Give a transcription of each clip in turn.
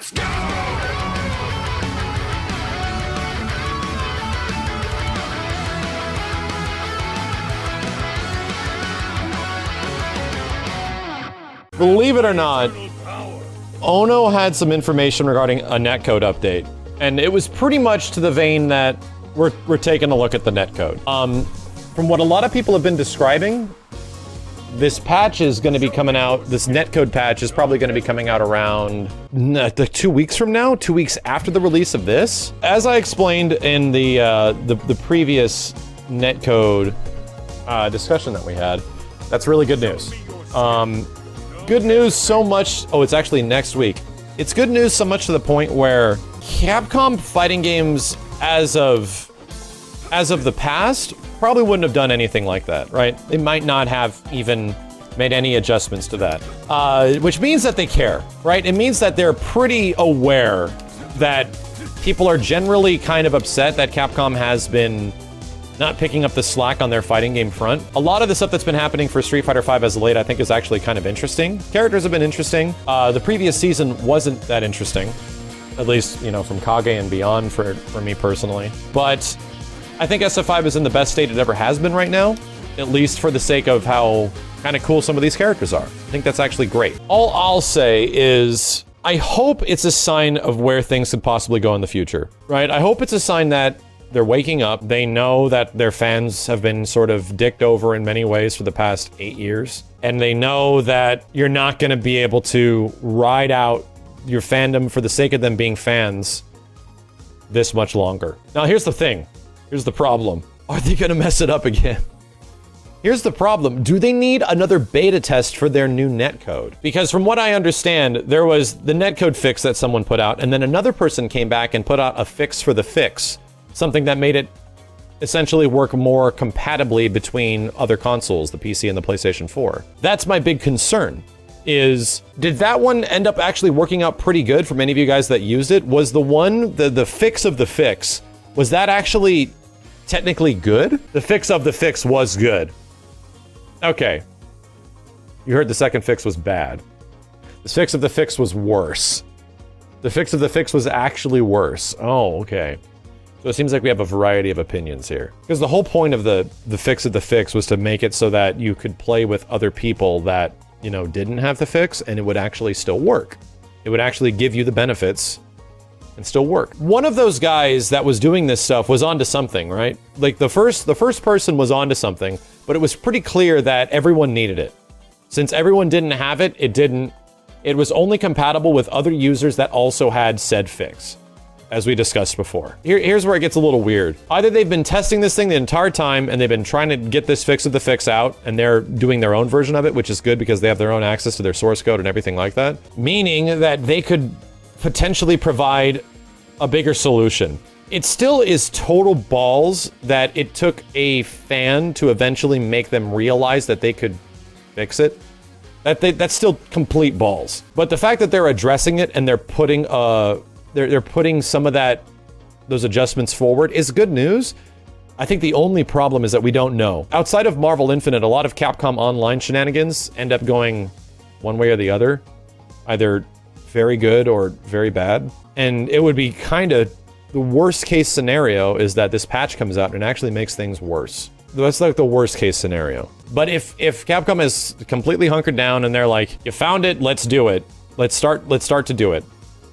Let's go! Believe it or not, Ono had some information regarding a netcode update, and it was pretty much to the vein that we're taking a look at the netcode. From what a lot of people have been describing, this patch is going to be coming out, this netcode patch is probably going to be coming out around 2 weeks from now, 2 weeks after the release of this. As I explained in the previous netcode discussion that we had, that's really good news. Good news so much, oh, it's actually next week. It's good news so much to the point where Capcom fighting games as of the past probably wouldn't have done anything like that, right? They might not have even made any adjustments to that. Which means that they care, right? It means that they're pretty aware that people are generally kind of upset that Capcom has been not picking up the slack on their fighting game front. A lot of the stuff that's been happening for Street Fighter V as of late, I think, is actually kind of interesting. Characters have been interesting. The previous season wasn't that interesting, at least, you know, from Kage and beyond for me personally. But I think SF5 is in the best state it ever has been right now, at least for the sake of how kind of cool some of these characters are. I think that's actually great. All I'll say is, I hope it's a sign of where things could possibly go in the future, right? I hope it's a sign that they're waking up. They know that their fans have been sort of dicked over in many ways for the past 8 years. And they know that you're not going to be able to ride out your fandom for the sake of them being fans this much longer. Now, here's the thing. Here's the problem. Are they going to mess it up again? Here's the problem. Do they need another beta test for their new netcode? Because from what I understand, there was the netcode fix that someone put out, and then another person came back and put out a fix for the fix. Something that made it essentially work more compatibly between other consoles, the PC and the PlayStation 4. That's my big concern, is did that one end up actually working out pretty good for many of you guys that used it? Was the one, the fix of the fix, was that actually technically good? The fix of the fix was good. Okay. You heard the second fix was bad. The fix of the fix was worse. The fix of the fix was actually worse. Oh, okay. So it seems like we have a variety of opinions here. Because the whole point of the fix of the fix was to make it so that you could play with other people that, you know, didn't have the fix, and it would actually still work. It would actually give you the benefits and still work. One of those guys that was doing this stuff was onto something, right? Like the first person was onto something, but it was pretty clear that everyone needed it. Since everyone didn't have it, it was only compatible with other users that also had said fix, as we discussed before. Here's where it gets a little weird. Either they've been testing this thing the entire time and they've been trying to get this fix of the fix out, and they're doing their own version of it, which is good because they have their own access to their source code and everything like that. Meaning that they could potentially provide a bigger solution. It still is total balls that it took a fan to eventually make them realize that they could fix it. That's still complete balls. But the fact that they're addressing it and they're putting they're putting some of those adjustments forward is good news. I think the only problem is that we don't know. Outside of Marvel Infinite, a lot of Capcom Online shenanigans end up going one way or the other, either very good or very bad. And it would be kind of the worst case scenario is that this patch comes out and actually makes things worse. That's like the worst case scenario. But if Capcom is completely hunkered down and they're like, you found it, let's do it. Let's start to do it.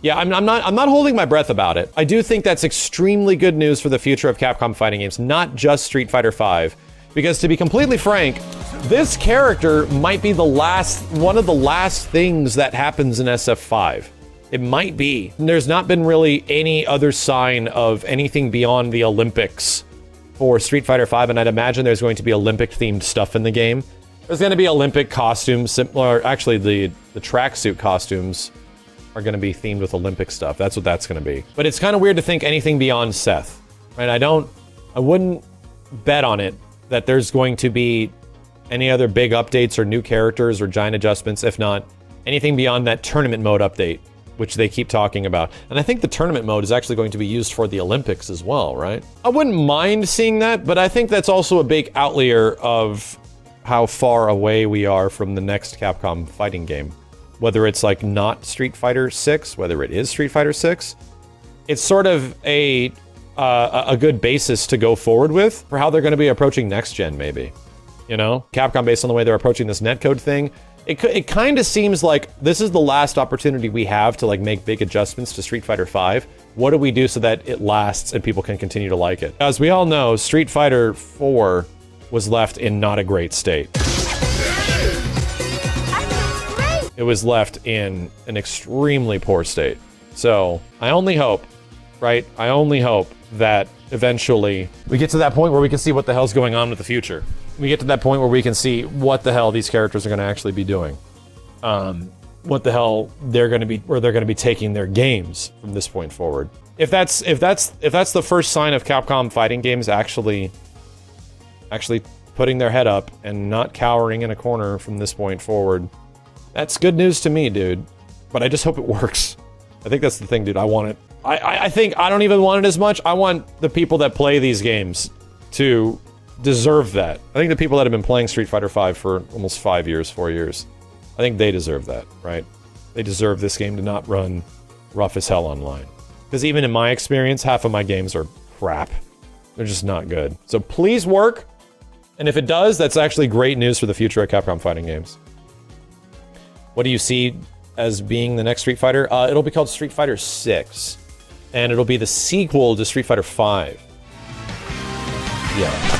Yeah, I'm not holding my breath about it. I do think that's extremely good news for the future of Capcom fighting games, not just Street Fighter V. Because to be completely frank, this character might be one of the last things that happens in SF5. It might be. There's not been really any other sign of anything beyond the Olympics for Street Fighter V, and I'd imagine there's going to be Olympic-themed stuff in the game. There's going to be Olympic costumes, or actually the tracksuit costumes are going to be themed with Olympic stuff. That's what that's going to be. But it's kind of weird to think anything beyond Seth, right? I wouldn't bet on it that there's going to be any other big updates or new characters or giant adjustments, if not anything beyond that tournament mode update, which they keep talking about. And I think the tournament mode is actually going to be used for the Olympics as well, right? I wouldn't mind seeing that, but I think that's also a big outlier of how far away we are from the next Capcom fighting game. whether it's like not Street Fighter 6, whether it is Street Fighter 6, it's sort of a good basis to go forward with for how they're going to be approaching next gen, maybe. You know, Capcom, based on the way they're approaching this netcode thing, it kind of seems like this is the last opportunity we have to like make big adjustments to Street Fighter V. What do we do so that it lasts and people can continue to like it? As we all know, Street Fighter 4 was left in not a great state. It was left in an extremely poor state. So I only hope, right? I only hope that eventually we get to that point where we can see what the hell's going on with the future. We get to that point where we can see what the hell these characters are going to actually be doing. What the hell they're going to be, where they're going to be taking their games from this point forward. If that's the first sign of Capcom fighting games actually putting their head up and not cowering in a corner from this point forward, that's good news to me, dude. But I just hope it works. I think that's the thing, dude. I want it. I think I don't even want it as much. I want the people that play these games to deserve that. I think the people that have been playing Street Fighter V for almost 5 years, 4 years, I think they deserve that, right? They deserve this game to not run rough as hell online. Because even in my experience, half of my games are crap. They're just not good. So please work. And if it does, that's actually great news for the future of Capcom fighting games. What do you see as being the next Street Fighter? It'll be called Street Fighter 6. And it'll be the sequel to Street Fighter 5. Yeah.